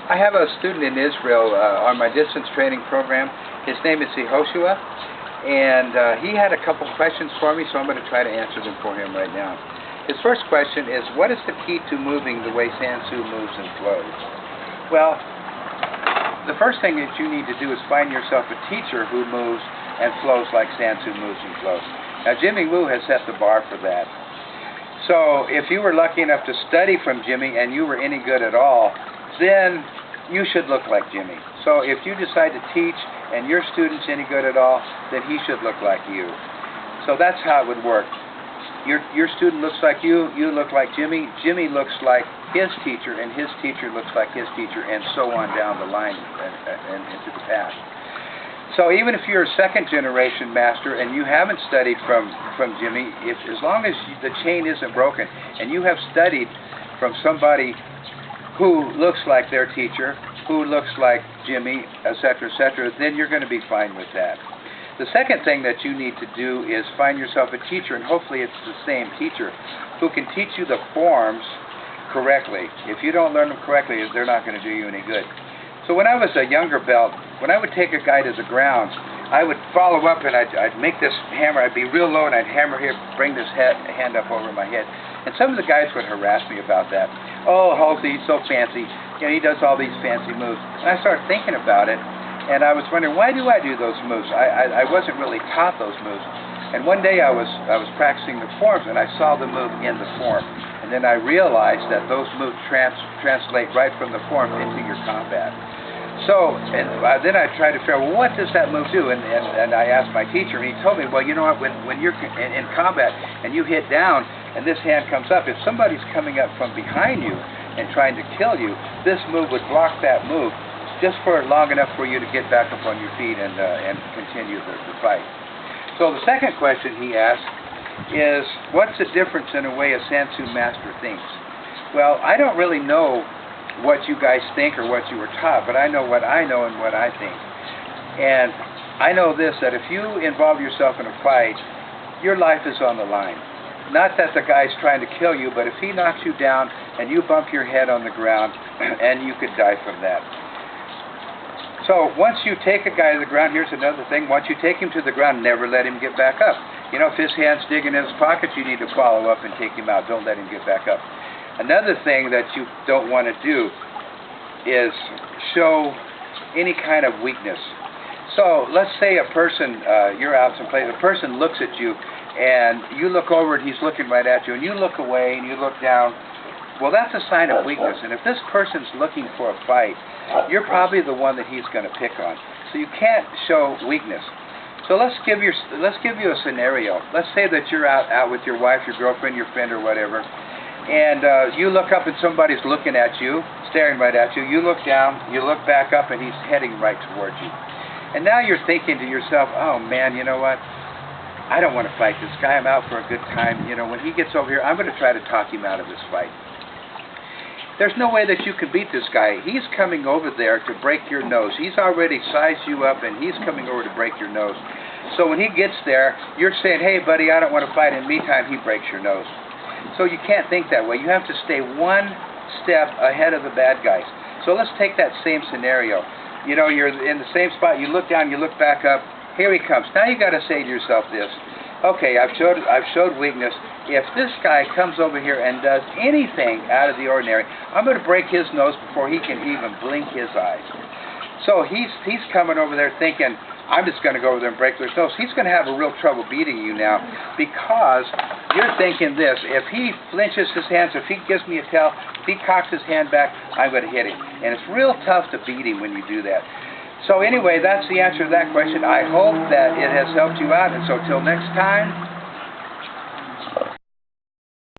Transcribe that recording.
I have a student in Israel on my distance training program. His name is Joshua, and he had a couple questions for me, so I'm going to try to answer them for him right now. His first question is, what is the key to moving the way San Soo moves and flows? Well, the first thing that you need to do is find yourself a teacher who moves and flows like San Soo moves and flows. Now, Jimmy Woo has set the bar for that. So if you were lucky enough to study from Jimmy and you were any good at all, then you should look like Jimmy. So if you decide to teach and your student's any good at all, then he should look like you. So that's how it would work. Your student looks like you look like Jimmy, Jimmy looks like his teacher, and his teacher looks like his teacher, and so on down the line and into the past. So even if you're a second generation master and you haven't studied from Jimmy, as long as the chain isn't broken and you have studied from somebody who looks like their teacher, who looks like Jimmy, etc., then you're going to be fine with that. The second thing that you need to do is find yourself a teacher, and hopefully it's the same teacher, who can teach you the forms correctly. If you don't learn them correctly, they're not going to do you any good. So when I was a younger belt, when I would take a guy to the ground, I would follow up and I'd make this hammer, I'd be real low and I'd hammer here, bring this hand up over my head. And some of the guys would harass me about that. Oh, Hulsey, he's so fancy. You know, he does all these fancy moves. And I started thinking about it, and I was wondering, why do I do those moves? I wasn't really taught those moves. And one day I was practicing the forms, and I saw the move in the form. And then I realized that those moves translate right from the form into your combat. So, then I tried to figure out, well, what does that move do? And I asked my teacher, and he told me, well, you know what, when you're in combat and you hit down and this hand comes up, if somebody's coming up from behind you and trying to kill you, this move would block that move just for long enough for you to get back up on your feet and continue the fight. So the second question he asked is, what's the difference in a way a San Soo master thinks? Well, I don't really know what you guys think or what you were taught, but I know what I know and what I think. And I know this, that if you involve yourself in a fight, your life is on the line. Not that the guy's trying to kill you, but if he knocks you down and you bump your head on the ground, and you could die from that. So once you take a guy to the ground, here's another thing, once you take him to the ground, never let him get back up. You know, if his hand's digging in his pocket, you need to follow up and take him out. Don't let him get back up. Another thing that you don't want to do is show any kind of weakness. So let's say a person, you're out someplace, a person looks at you, and you look over and he's looking right at you, and you look away and you look down. Well, that's a sign of weakness, and if this person's looking for a fight, you're probably the one that he's going to pick on. So you can't show weakness. So let's give you a scenario. Let's say that you're out with your wife, your girlfriend, your friend, or whatever, and you look up and somebody's looking at you, staring right at you. You look down, you look back up, and he's heading right towards you. And now you're thinking to yourself, oh man, you know what? I don't want to fight this guy. I'm out for a good time. You know, when he gets over here, I'm going to try to talk him out of this fight. There's no way that you can beat this guy. He's coming over there to break your nose. He's already sized you up, and he's coming over to break your nose. So when he gets there, you're saying, hey, buddy, I don't want to fight. In the meantime, he breaks your nose. So you can't think that way. You have to stay one step ahead of the bad guys. So let's take that same scenario. You know, you're in the same spot. You look down, you look back up. Here he comes. Now you got to say to yourself this. Okay, I've showed weakness. If this guy comes over here and does anything out of the ordinary, I'm going to break his nose before he can even blink his eyes. So he's coming over there thinking, I'm just going to go over there and break his nose. He's going to have a real trouble beating you now, because you're thinking this: if he flinches his hands, if he gives me a tell, if he cocks his hand back, I'm going to hit him. And it's real tough to beat him when you do that. So anyway, that's the answer to that question. I hope that it has helped you out, and so till next time,